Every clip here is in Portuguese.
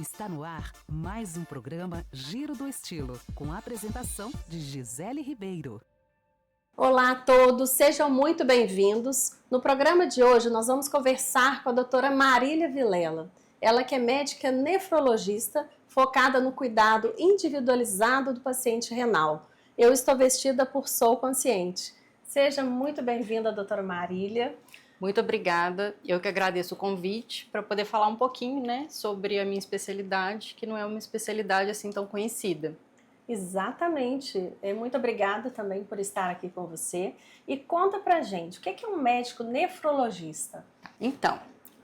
Está no ar mais um programa Giro do Estilo, com a apresentação de Gisele Ribeiro. Olá a todos, sejam muito bem-vindos. No programa de hoje nós vamos conversar com a doutora Marília Vilela. Ela que é médica nefrologista, focada no cuidado individualizado do paciente renal. Eu estou vestida por Sou Consciente. Seja muito bem-vinda, doutora Marília. Muito obrigada, eu que agradeço o convite para poder falar um pouquinho, sobre a minha especialidade, que não é uma especialidade assim tão conhecida. Exatamente, muito obrigada também por estar aqui com você. E conta pra gente, o que é um médico nefrologista? Então,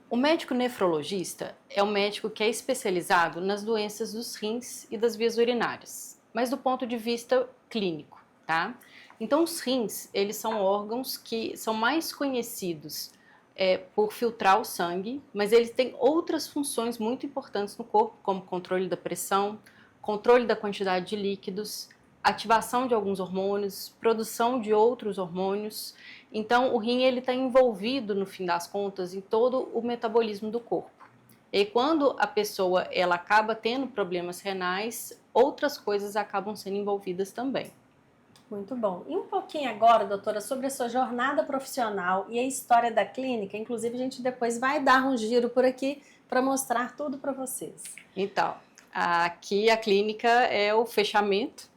o médico nefrologista é um médico que é especializado nas doenças dos rins e das vias urinárias, mas do ponto de vista clínico, tá? Então, os rins, eles são órgãos que são mais conhecidos por filtrar o sangue, mas eles têm outras funções muito importantes no corpo, como controle da pressão, controle da quantidade de líquidos, ativação de alguns hormônios, produção de outros hormônios. Então, o rim está envolvido, no fim das contas, em todo o metabolismo do corpo. E quando a pessoa ela acaba tendo problemas renais, outras coisas acabam sendo envolvidas também. Muito bom. E um pouquinho agora, doutora, sobre a sua jornada profissional e a história da clínica. Inclusive, a gente depois vai dar um giro por aqui para mostrar tudo para vocês. Então, aqui a clínica é o fechamento,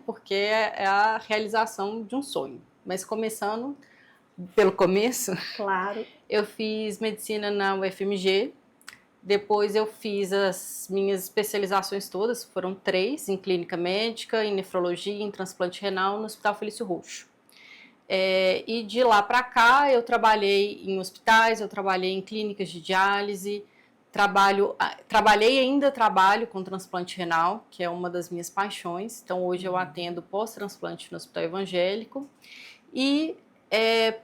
porque é a realização de um sonho. Mas começando pelo começo, claro. Eu fiz medicina na UFMG, depois eu fiz as minhas especializações todas, foram 3, em clínica médica, em nefrologia, em transplante renal, no Hospital Felício Roxo. E de lá para cá eu trabalhei em hospitais, eu trabalhei em clínicas de diálise, trabalhei e ainda trabalho com transplante renal, que é uma das minhas paixões. Então hoje eu atendo pós-transplante no Hospital Evangélico e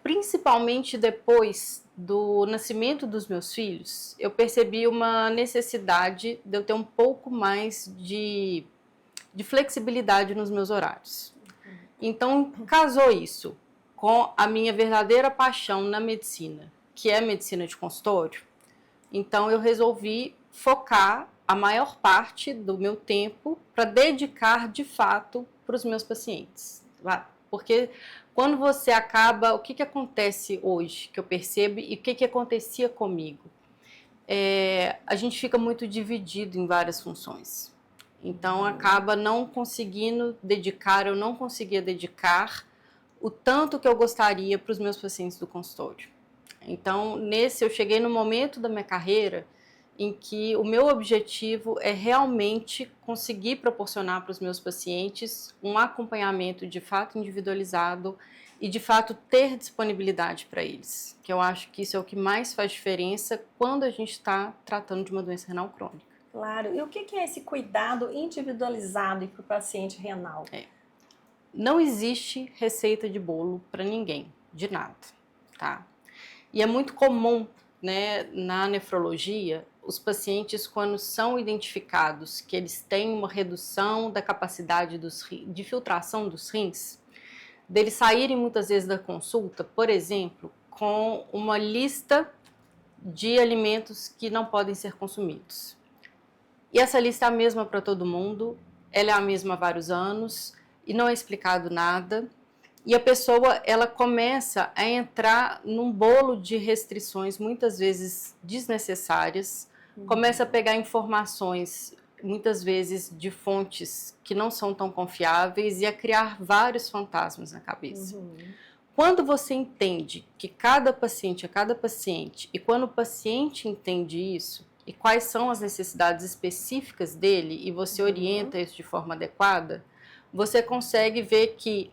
principalmente depois do nascimento dos meus filhos, eu percebi uma necessidade de eu ter um pouco mais de flexibilidade nos meus horários. Então, casou isso com a minha verdadeira paixão na medicina, que é a medicina de consultório. Então, eu resolvi focar a maior parte do meu tempo para dedicar, de fato, para os meus pacientes. Porque quando você acaba, o que acontece hoje que eu percebo e o que acontecia comigo? A gente fica muito dividido em várias funções. Então, acaba não conseguindo dedicar, eu não conseguia dedicar o tanto que eu gostaria para os meus pacientes do consultório. Então, eu cheguei no momento da minha carreira em que o meu objetivo é realmente conseguir proporcionar para os meus pacientes um acompanhamento de fato individualizado e de fato ter disponibilidade para eles, que eu acho que isso é o que mais faz diferença quando a gente está tratando de uma doença renal crônica. Claro, e o que é esse cuidado individualizado para o paciente renal? Não existe receita de bolo para ninguém, de nada, tá? E é muito comum, na nefrologia, os pacientes, quando são identificados que eles têm uma redução da capacidade de filtração dos rins, deles saírem muitas vezes da consulta, por exemplo, com uma lista de alimentos que não podem ser consumidos. E essa lista é a mesma para todo mundo, ela é a mesma há vários anos e não é explicado nada. E a pessoa, ela começa a entrar num bolo de restrições, muitas vezes desnecessárias, começa a pegar informações, muitas vezes de fontes que não são tão confiáveis e a criar vários fantasmas na cabeça. Quando você entende que cada paciente é cada paciente, e quando o paciente entende isso, e quais são as necessidades específicas dele, e você orienta isso de forma adequada, você consegue ver que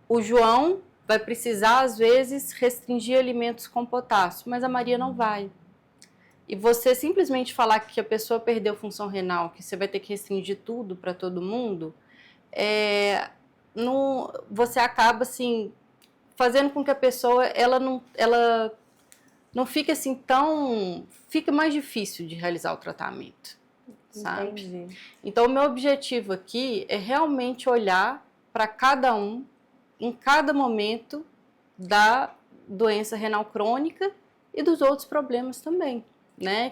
o João vai precisar, às vezes, restringir alimentos com potássio, mas a Maria não vai. E você simplesmente falar que a pessoa perdeu função renal, que você vai ter que restringir tudo para todo mundo, você acaba, assim, fazendo com que a pessoa ela não fique assim tão... Fica mais difícil de realizar o tratamento, sabe? Entendi. Então, o meu objetivo aqui é realmente olhar para cada um, em cada momento da doença renal crônica e dos outros problemas também,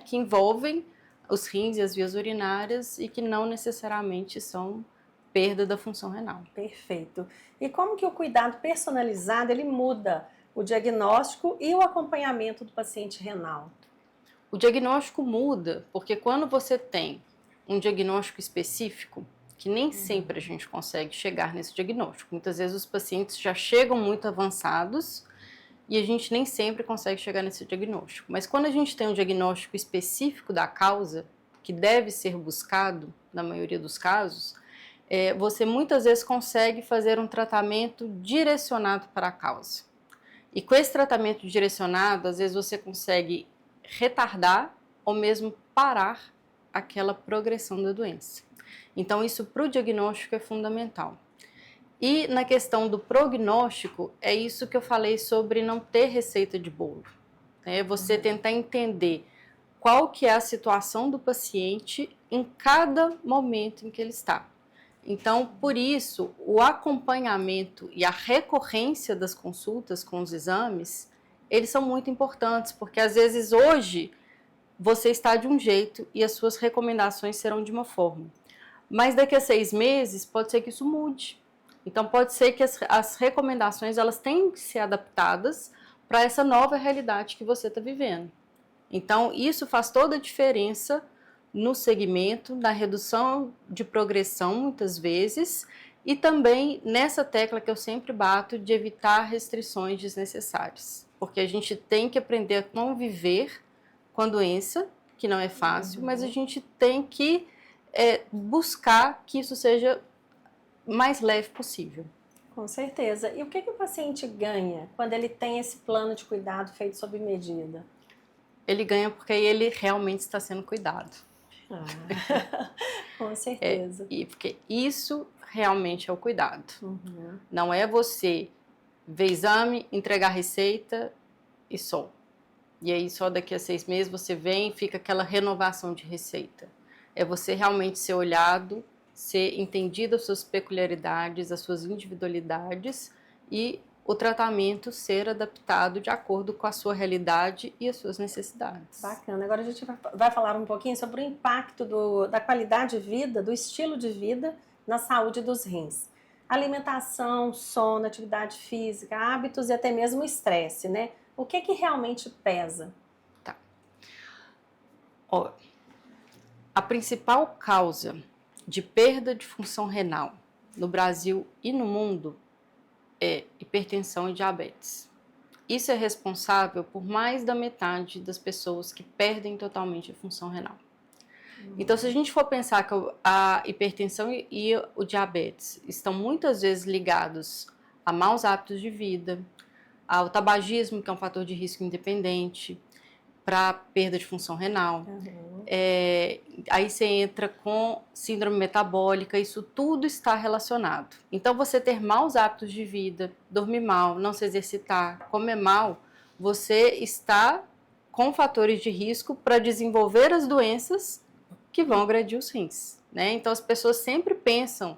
que envolvem os rins e as vias urinárias e que não necessariamente são perda da função renal. Perfeito. E como que o cuidado personalizado, ele muda o diagnóstico e o acompanhamento do paciente renal? O diagnóstico muda porque quando você tem um diagnóstico específico, que nem sempre a gente consegue chegar nesse diagnóstico. Muitas vezes os pacientes já chegam muito avançados e a gente nem sempre consegue chegar nesse diagnóstico. Mas quando a gente tem um diagnóstico específico da causa, que deve ser buscado, na maioria dos casos, você muitas vezes consegue fazer um tratamento direcionado para a causa. E com esse tratamento direcionado, às vezes você consegue retardar ou mesmo parar aquela progressão da doença. Então, isso para o diagnóstico é fundamental. E na questão do prognóstico, é isso que eu falei sobre não ter receita de bolo. É você tentar entender qual que é a situação do paciente em cada momento em que ele está. Então, por isso, o acompanhamento e a recorrência das consultas com os exames, eles são muito importantes, porque às vezes hoje você está de um jeito e as suas recomendações serão de uma forma. Mas daqui a 6 meses pode ser que isso mude. Então pode ser que as recomendações elas tenham que ser adaptadas para essa nova realidade que você está vivendo. Então isso faz toda a diferença no segmento, na redução de progressão muitas vezes e também nessa tecla que eu sempre bato de evitar restrições desnecessárias. Porque a gente tem que aprender a conviver com a doença, que não é fácil, mas a gente tem que buscar que isso seja mais leve possível. Com certeza. E o que o paciente ganha quando ele tem esse plano de cuidado feito sob medida? Ele ganha porque aí ele realmente está sendo cuidado. Com certeza. E porque isso realmente é o cuidado. Não é você ver exame, entregar receita e só. E aí só daqui a 6 meses você vem e fica aquela renovação de receita. É você realmente ser olhado, ser entendido as suas peculiaridades, as suas individualidades e o tratamento ser adaptado de acordo com a sua realidade e as suas necessidades. Bacana. Agora a gente vai falar um pouquinho sobre o impacto da qualidade de vida, do estilo de vida na saúde dos rins. Alimentação, sono, atividade física, hábitos e até mesmo o estresse, né? O que realmente pesa? Tá. Ó, a principal causa de perda de função renal no Brasil e no mundo é hipertensão e diabetes. Isso é responsável por mais da metade das pessoas que perdem totalmente a função renal. Então, se a gente for pensar que a hipertensão e o diabetes estão muitas vezes ligados a maus hábitos de vida, ao tabagismo, que é um fator de risco independente, para perda de função renal. Aí você entra com síndrome metabólica, isso tudo está relacionado. Então, você ter maus hábitos de vida, dormir mal, não se exercitar, comer mal, você está com fatores de risco para desenvolver as doenças que vão agredir os rins, né? Então, as pessoas sempre pensam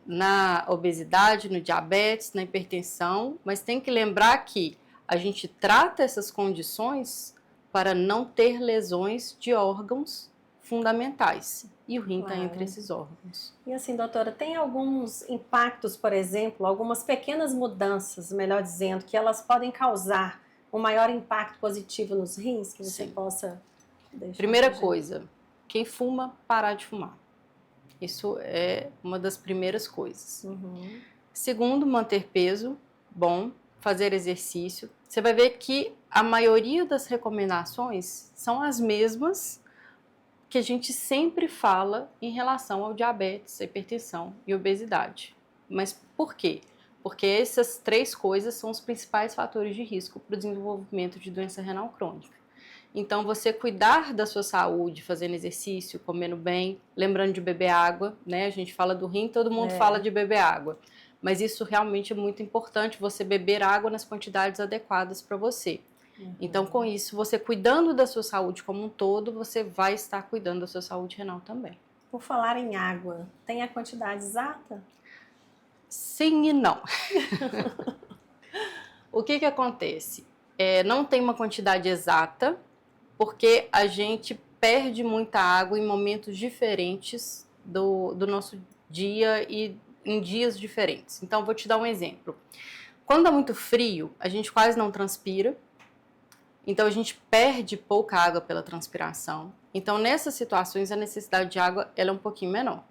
na obesidade, no diabetes, na hipertensão, mas tem que lembrar que a gente trata essas condições para não ter lesões de órgãos fundamentais. E o rim está entre esses órgãos. E assim, doutora, tem alguns impactos, por exemplo, algumas pequenas mudanças, melhor dizendo, que elas podem causar um maior impacto positivo nos rins, que você possa deixar? Primeira coisa, quem fuma, parar de fumar. Isso é uma das primeiras coisas. Segundo, manter peso bom, fazer exercício. Você vai ver que a maioria das recomendações são as mesmas que a gente sempre fala em relação ao diabetes, hipertensão e obesidade. Mas por quê? Porque essas 3 coisas são os principais fatores de risco para o desenvolvimento de doença renal crônica. Então, você cuidar da sua saúde, fazendo exercício, comendo bem, lembrando de beber água, né? A gente fala do rim, todo mundo fala de beber água. Mas isso realmente é muito importante, você beber água nas quantidades adequadas para você. Então, com isso, você cuidando da sua saúde como um todo, você vai estar cuidando da sua saúde renal também. Por falar em água, tem a quantidade exata? Sim e não. O que acontece? Não tem uma quantidade exata, porque a gente perde muita água em momentos diferentes do nosso dia e em dias diferentes. Então, vou te dar um exemplo. Quando está muito frio, a gente quase não transpira, então a gente perde pouca água pela transpiração. Então, nessas situações, a necessidade de água ela é um pouquinho menor.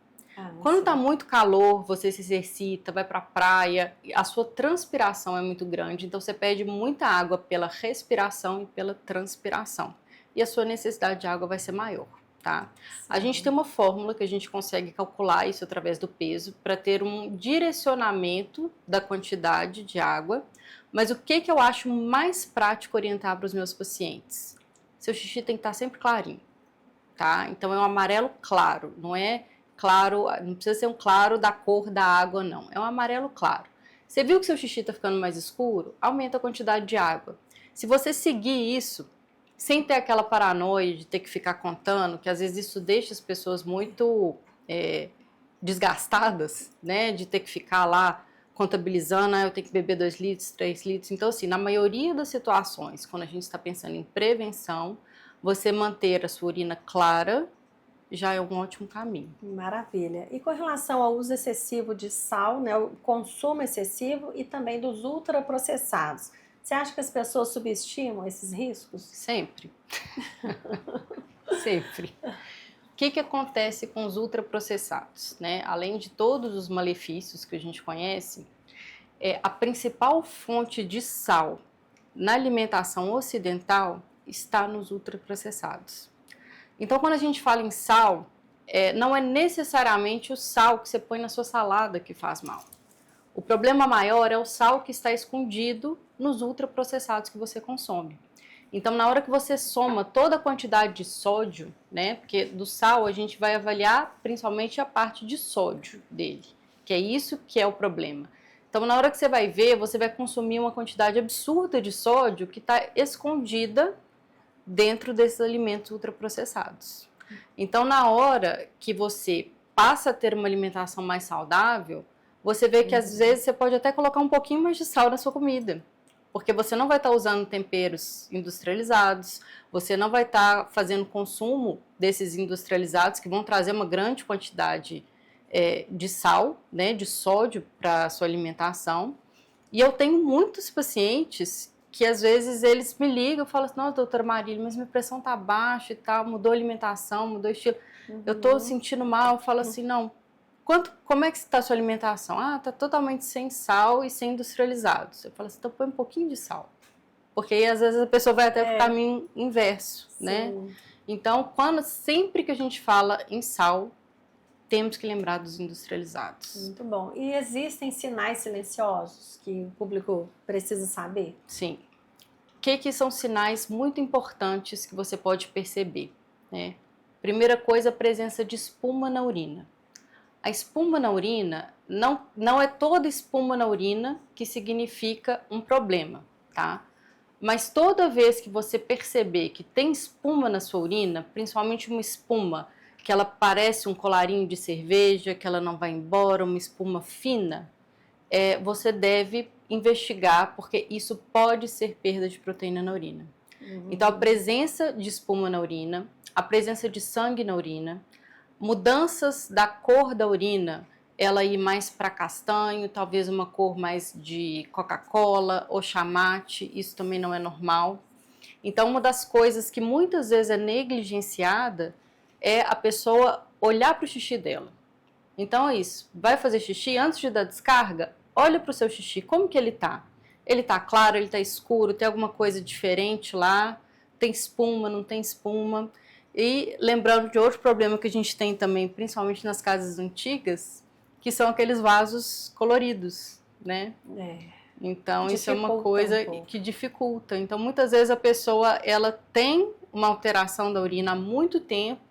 Quando está muito calor, você se exercita, vai para a praia, a sua transpiração é muito grande, então você perde muita água pela respiração e pela transpiração. E a sua necessidade de água vai ser maior, tá? Sim. A gente tem uma fórmula que a gente consegue calcular isso através do peso para ter um direcionamento da quantidade de água. Mas o que eu acho mais prático orientar para os meus pacientes? Seu xixi tem que estar sempre clarinho, tá? Então é um amarelo claro, não é claro, não precisa ser um claro da cor da água, não. É um amarelo claro. Você viu que seu xixi está ficando mais escuro? Aumenta a quantidade de água. Se você seguir isso, sem ter aquela paranoia de ter que ficar contando, que às vezes isso deixa as pessoas muito desgastadas, né? De ter que ficar lá contabilizando, eu tenho que beber 2 litros, 3 litros. Então, assim, na maioria das situações, quando a gente está pensando em prevenção, você manter a sua urina clara já é um ótimo caminho. Maravilha. E com relação ao uso excessivo de sal, né, o consumo excessivo e também dos ultraprocessados, você acha que as pessoas subestimam esses riscos? Sempre. Sempre. O que acontece com os ultraprocessados, né? Além de todos os malefícios que a gente conhece, a principal fonte de sal na alimentação ocidental está nos ultraprocessados. Então, quando a gente fala em sal, não é necessariamente o sal que você põe na sua salada que faz mal. O problema maior é o sal que está escondido nos ultraprocessados que você consome. Então, na hora que você soma toda a quantidade de sódio, né, porque do sal a gente vai avaliar principalmente a parte de sódio dele, que é isso que é o problema. Então, na hora que você vai ver, você vai consumir uma quantidade absurda de sódio que está escondida dentro desses alimentos ultraprocessados. Então, na hora que você passa a ter uma alimentação mais saudável, você vê que às vezes você pode até colocar um pouquinho mais de sal na sua comida, porque você não vai estar usando temperos industrializados, você não vai estar fazendo consumo desses industrializados que vão trazer uma grande quantidade de sal, né, de sódio para a sua alimentação. E eu tenho muitos pacientes que às vezes eles me ligam e falam assim, nossa, doutora Marília, mas minha pressão tá baixa e tal, mudou a alimentação, mudou o estilo, eu tô sentindo mal. Eu falo assim, não, como é que está a sua alimentação? Ah, tá totalmente sem sal e sem industrializados. Eu falo assim, então põe um pouquinho de sal, porque aí às vezes a pessoa vai até o caminho inverso, né? Então, sempre que a gente fala em sal, temos que lembrar dos industrializados. Muito bom. E existem sinais silenciosos que o público precisa saber? Sim. O que são sinais muito importantes que você pode perceber, né? Primeira coisa, a presença de espuma na urina. A espuma na urina, não é toda espuma na urina que significa um problema, tá? Mas toda vez que você perceber que tem espuma na sua urina, principalmente uma espuma que ela parece um colarinho de cerveja, que ela não vai embora, uma espuma fina, você deve investigar, porque isso pode ser perda de proteína na urina. Então, a presença de espuma na urina, a presença de sangue na urina, mudanças da cor da urina, ela ir mais para castanho, talvez uma cor mais de Coca-Cola ou chamate, isso também não é normal. Então, uma das coisas que muitas vezes é negligenciada é a pessoa olhar para o xixi dela. Então é isso, vai fazer xixi, antes de dar descarga, olha para o seu xixi, como que ele tá? Ele tá claro, ele tá escuro, tem alguma coisa diferente lá, tem espuma, não tem espuma. E lembrando de outro problema que a gente tem também, principalmente nas casas antigas, que são aqueles vasos coloridos, né? Então isso é uma coisa que dificulta. Então muitas vezes a pessoa ela tem uma alteração da urina há muito tempo,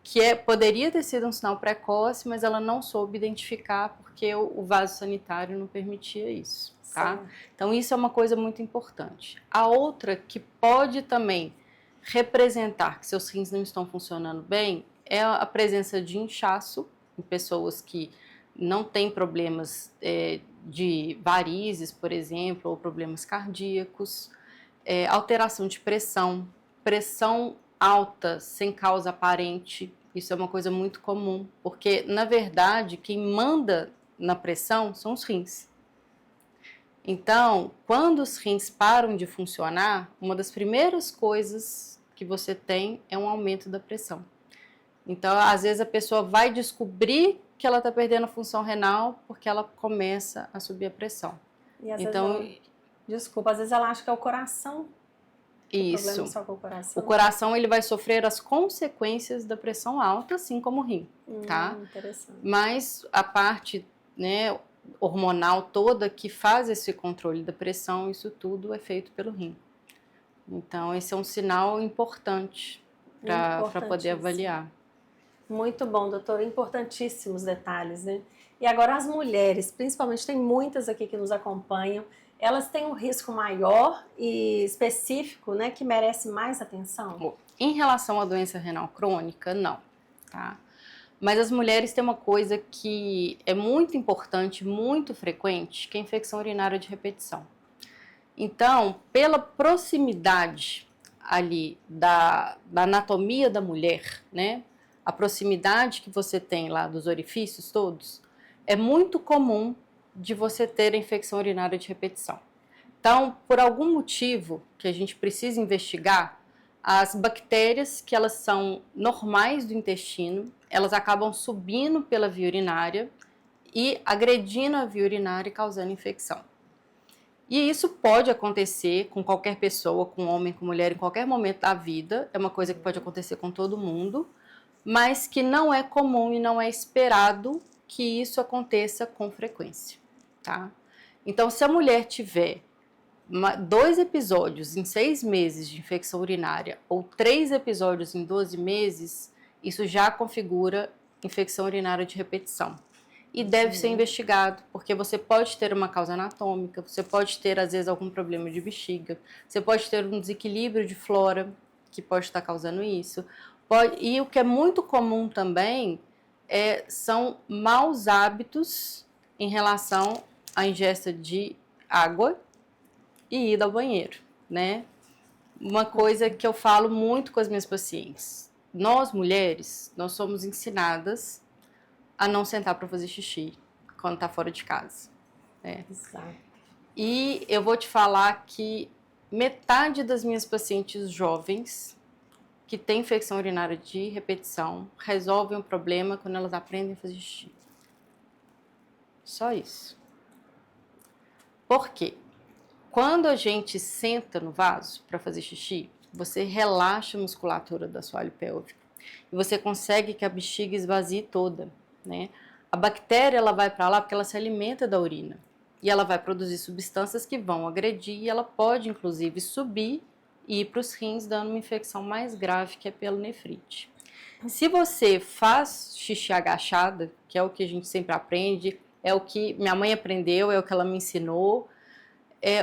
que poderia ter sido um sinal precoce, mas ela não soube identificar porque o vaso sanitário não permitia isso, tá? Sim. Então isso é uma coisa muito importante. A outra que pode também representar que seus rins não estão funcionando bem é a presença de inchaço em pessoas que não têm problemas de varizes, por exemplo, ou problemas cardíacos, alteração de pressão alta sem causa aparente. Isso é uma coisa muito comum, porque, na verdade, quem manda na pressão são os rins. Então, quando os rins param de funcionar, uma das primeiras coisas que você tem é um aumento da pressão. Então, às vezes a pessoa vai descobrir que ela está perdendo a função renal porque ela começa a subir a pressão. E às Então, vezes desculpa, às vezes ela acha que é o coração. isso. O problema só com o coração. O coração ele vai sofrer as consequências da pressão alta, assim como o rim, tá? Interessante. Mas a parte, né, hormonal toda que faz esse controle da pressão, isso tudo é feito pelo rim. Então, esse é um sinal importante para poder avaliar. Muito bom, doutora. Importantíssimos detalhes, né? E agora as mulheres, principalmente, tem muitas aqui que nos acompanham, elas têm um risco maior e específico, né, que merece mais atenção? Em relação à doença renal crônica, não, tá? Mas as mulheres têm uma coisa que é muito importante, muito frequente, que é a infecção urinária de repetição. Então, pela proximidade ali da anatomia da mulher, né? A proximidade que você tem lá dos orifícios todos, é muito comum de você ter a infecção urinária de repetição. Então, por algum motivo que a gente precisa investigar, as bactérias que elas são normais do intestino, elas acabam subindo pela via urinária e agredindo a via urinária e causando infecção. E isso pode acontecer com qualquer pessoa, com homem, com mulher, em qualquer momento da vida. É uma coisa que pode acontecer com todo mundo, mas que não é comum e não é esperado que isso aconteça com frequência, tá? Então, se a mulher tiver 2 episódios em 6 meses de infecção urinária ou 3 episódios em 12 meses, isso já configura infecção urinária de repetição. E deve ser investigado, porque você pode ter uma causa anatômica, você pode ter, às vezes, algum problema de bexiga, você pode ter um desequilíbrio de flora que pode estar causando isso. E o que é muito comum também são maus hábitos em relação à ingesta de água e ida ao banheiro, né? Uma coisa que eu falo muito com as minhas pacientes. Nós, mulheres, nós somos ensinadas a não sentar para fazer xixi quando está fora de casa. Né? Exato. E eu vou te falar que metade das minhas pacientes jovens que têm infecção urinária de repetição resolvem o problema quando elas aprendem a fazer xixi. Só isso. Por quê? Quando a gente senta no vaso para fazer xixi, você relaxa a musculatura do assoalho pélvico e você consegue que a bexiga esvazie toda, né? A bactéria ela vai para lá porque ela se alimenta da urina e ela vai produzir substâncias que vão agredir e ela pode inclusive subir e ir para os rins dando uma infecção mais grave que é pielonefrite. Se você faz xixi agachada, que é o que a gente sempre aprende, é o que minha mãe aprendeu, é o que ela me ensinou,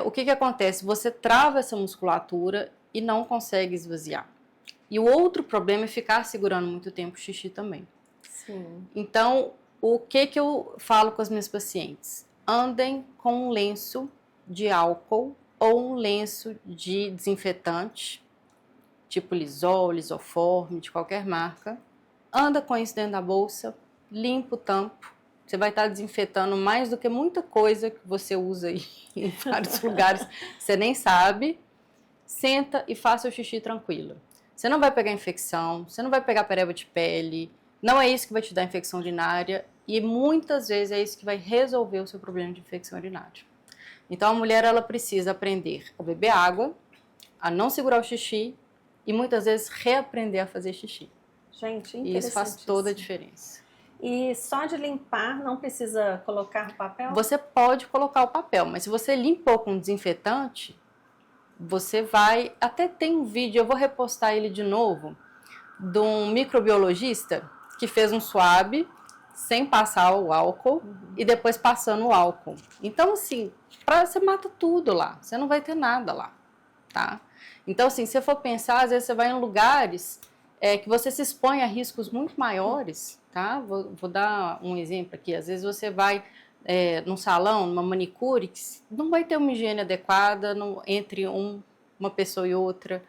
o que acontece? Você trava essa musculatura e não consegue esvaziar. E o outro problema é ficar segurando muito tempo o xixi também. Sim. Então, o que eu falo com as minhas pacientes? Andem com um lenço de álcool ou um lenço de desinfetante, tipo Lizol, Lisoforme, de qualquer marca. Anda com isso dentro da bolsa, limpa o tampo. Você vai estar desinfetando mais do que muita coisa que você usa aí em vários lugares, você nem sabe. Senta e faça o xixi tranquilo. Você não vai pegar infecção, você não vai pegar pereba de pele, não é isso que vai te dar infecção urinária e muitas vezes é isso que vai resolver o seu problema de infecção urinária. Então a mulher ela precisa aprender a beber água, a não segurar o xixi e muitas vezes reaprender a fazer xixi. Gente, e isso faz toda a diferença. E só de limpar, não precisa colocar papel? Você pode colocar o papel, mas se você limpou com desinfetante, você vai... Até tem um vídeo, eu vou repostar ele de novo, de um microbiologista que fez um swab sem passar o álcool e depois passando o álcool. Então, assim, você mata tudo lá, você não vai ter nada lá, tá? Então, assim, se você for pensar, às vezes você vai em lugares que você se expõe a riscos muito maiores, tá? Vou dar um exemplo aqui. Às vezes você vai num salão, numa manicure, que não vai ter uma higiene adequada entre uma pessoa e outra.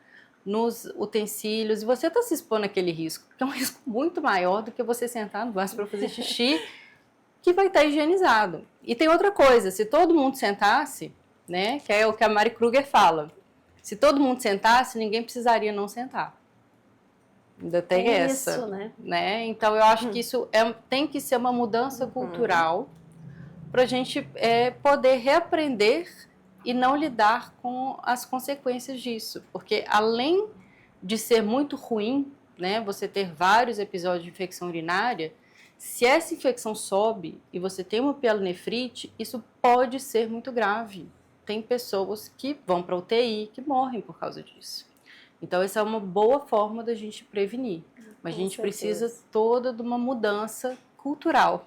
nos utensílios, e você está se expondo àquele risco, que é um risco muito maior do que você sentar no vaso para fazer xixi, que vai estar higienizado. E tem outra coisa, se todo mundo sentasse, né, que é o que a Mari Kruger fala, se todo mundo sentasse, ninguém precisaria não sentar. Ainda tem essa. Isso, né? Então, eu acho que isso tem que ser uma mudança cultural para a gente poder reaprender e não lidar com as consequências disso. Porque, além de ser muito ruim, né, você ter vários episódios de infecção urinária, se essa infecção sobe e você tem uma pielonefrite, isso pode ser muito grave. Tem pessoas que vão para a UTI que morrem por causa disso. Então, essa é uma boa forma da gente prevenir. Mas a gente precisa toda de uma mudança cultural.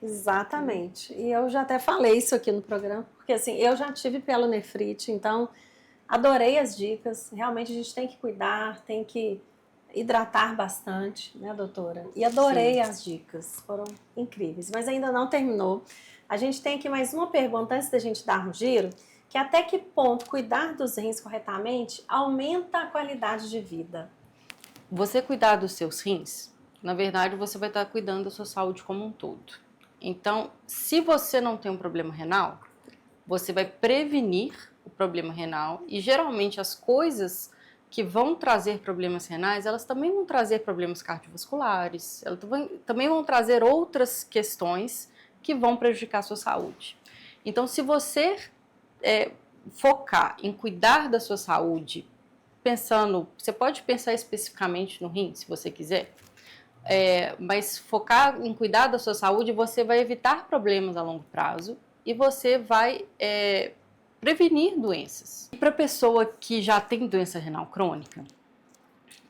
Exatamente. E eu já até falei isso aqui no programa, porque assim, eu já tive pielonefrite, então adorei as dicas. Realmente a gente tem que cuidar, tem que hidratar bastante, né, doutora? E adorei as dicas, foram incríveis. Mas ainda não terminou. A gente tem aqui mais uma pergunta antes da gente dar um giro, que até que ponto cuidar dos rins corretamente aumenta a qualidade de vida? Você cuidar dos seus rins, na verdade, você vai estar cuidando da sua saúde como um todo. Então, se você não tem um problema renal, você vai prevenir o problema renal e geralmente as coisas que vão trazer problemas renais, elas também vão trazer problemas cardiovasculares, elas também vão trazer outras questões que vão prejudicar a sua saúde. Então, se você focar em cuidar da sua saúde, você pode pensar especificamente no rim, se você quiser, mas focar em cuidar da sua saúde, você vai evitar problemas a longo prazo e você vai prevenir doenças. E para a pessoa que já tem doença renal crônica,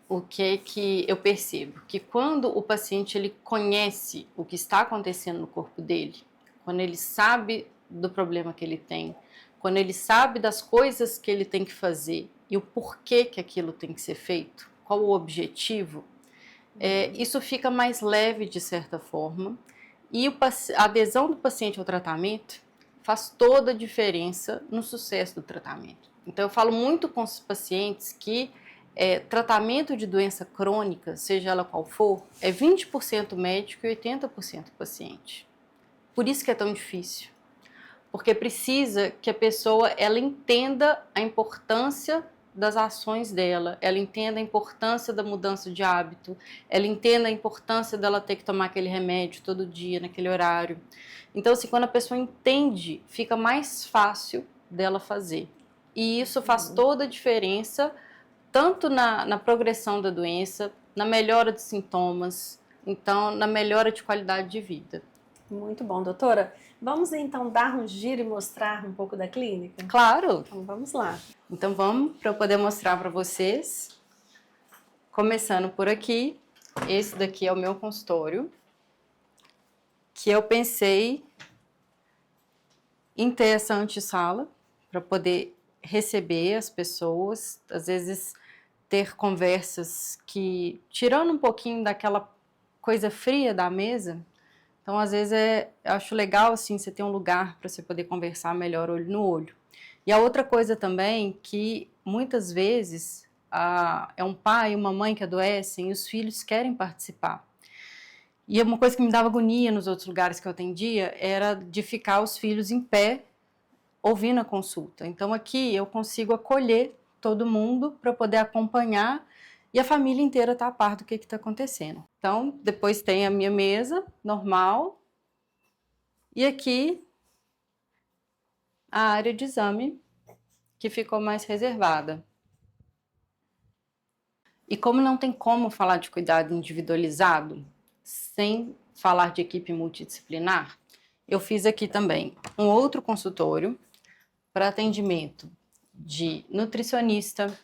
o que eu percebo? Que quando o paciente ele conhece o que está acontecendo no corpo dele, quando ele sabe do problema que ele tem, quando ele sabe das coisas que ele tem que fazer e o porquê que aquilo tem que ser feito, qual o objetivo, isso fica mais leve de certa forma e a adesão do paciente ao tratamento faz toda a diferença no sucesso do tratamento. Então eu falo muito com os pacientes que tratamento de doença crônica, seja ela qual for, é 20% médico e 80% paciente. Por isso que é tão difícil. Porque precisa que a pessoa ela entenda a importância das ações dela, ela entenda a importância da mudança de hábito, ela entenda a importância dela ter que tomar aquele remédio todo dia, naquele horário. Então, assim, quando a pessoa entende, fica mais fácil dela fazer. E isso faz toda a diferença, tanto na progressão da doença, na melhora dos sintomas, então, na melhora de qualidade de vida. Muito bom, doutora. Vamos então dar um giro e mostrar um pouco da clínica? Claro! Então vamos lá. Então vamos, para eu poder mostrar para vocês. Começando por aqui, esse daqui é o meu consultório, que eu pensei em ter essa antessala para poder receber as pessoas, às vezes ter conversas que, tirando um pouquinho daquela coisa fria da mesa. Então, às vezes, eu acho legal, assim, você ter um lugar para você poder conversar melhor olho no olho. E a outra coisa também, que muitas vezes é um pai e uma mãe que adoecem e os filhos querem participar. E uma coisa que me dava agonia nos outros lugares que eu atendia era de ficar os filhos em pé ouvindo a consulta. Então, aqui eu consigo acolher todo mundo para poder acompanhar e a família inteira está a par do que está acontecendo. Então, depois tem a minha mesa normal e aqui a área de exame que ficou mais reservada. E como não tem como falar de cuidado individualizado sem falar de equipe multidisciplinar, eu fiz aqui também um outro consultório para atendimento de nutricionista,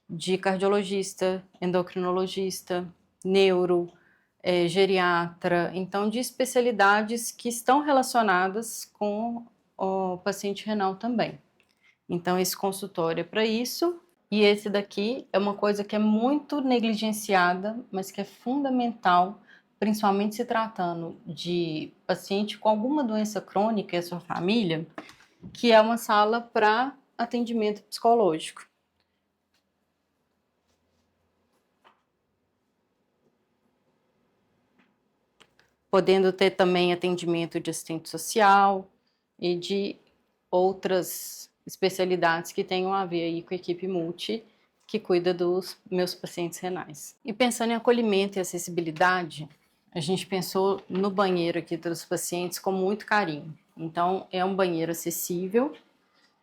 de cardiologista, endocrinologista, neuro, geriatra, então de especialidades que estão relacionadas com o paciente renal também. Então esse consultório é para isso e esse daqui é uma coisa que é muito negligenciada, mas que é fundamental, principalmente se tratando de paciente com alguma doença crônica e a sua família, que é uma sala para atendimento psicológico. podendo ter também atendimento de assistente social e de outras especialidades que tenham a ver aí com a equipe multi, que cuida dos meus pacientes renais. E pensando em acolhimento e acessibilidade, a gente pensou no banheiro aqui dos pacientes com muito carinho. Então, é um banheiro acessível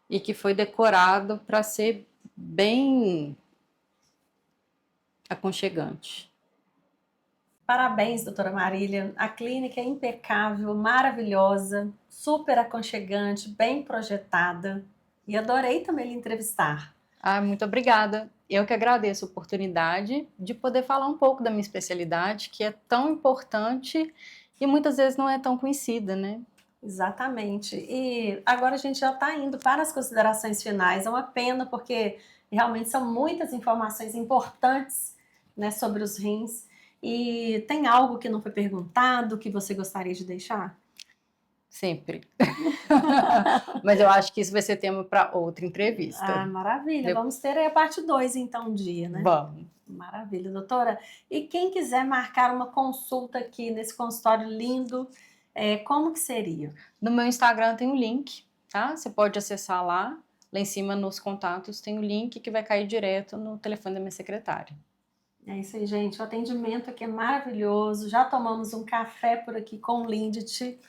e que foi decorado para ser bem aconchegante. Parabéns, doutora Marília. A clínica é impecável, maravilhosa, super aconchegante, bem projetada. E adorei também lhe entrevistar. Muito obrigada. Eu que agradeço a oportunidade de poder falar um pouco da minha especialidade, que é tão importante e muitas vezes não é tão conhecida, né? Exatamente. E agora a gente já está indo para as considerações finais. É uma pena porque realmente são muitas informações importantes, né, sobre os rins. E tem algo que não foi perguntado que você gostaria de deixar? Sempre. Mas eu acho que isso vai ser tema para outra entrevista. Maravilha. Vamos ter aí a parte 2 então um dia, né? Vamos. Maravilha, doutora. E quem quiser marcar uma consulta aqui nesse consultório lindo, como que seria? No meu Instagram tem um link, tá? Você pode acessar lá. Lá em cima nos contatos tem o link que vai cair direto no telefone da minha secretária. É isso aí, gente. O atendimento aqui é maravilhoso. Já tomamos um café por aqui com o Lindt.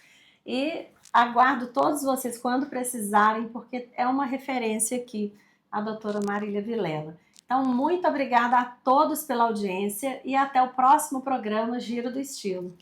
E aguardo todos vocês quando precisarem, porque é uma referência aqui, a doutora Marília Vilela. Então, muito obrigada a todos pela audiência e até o próximo programa Giro do Estilo.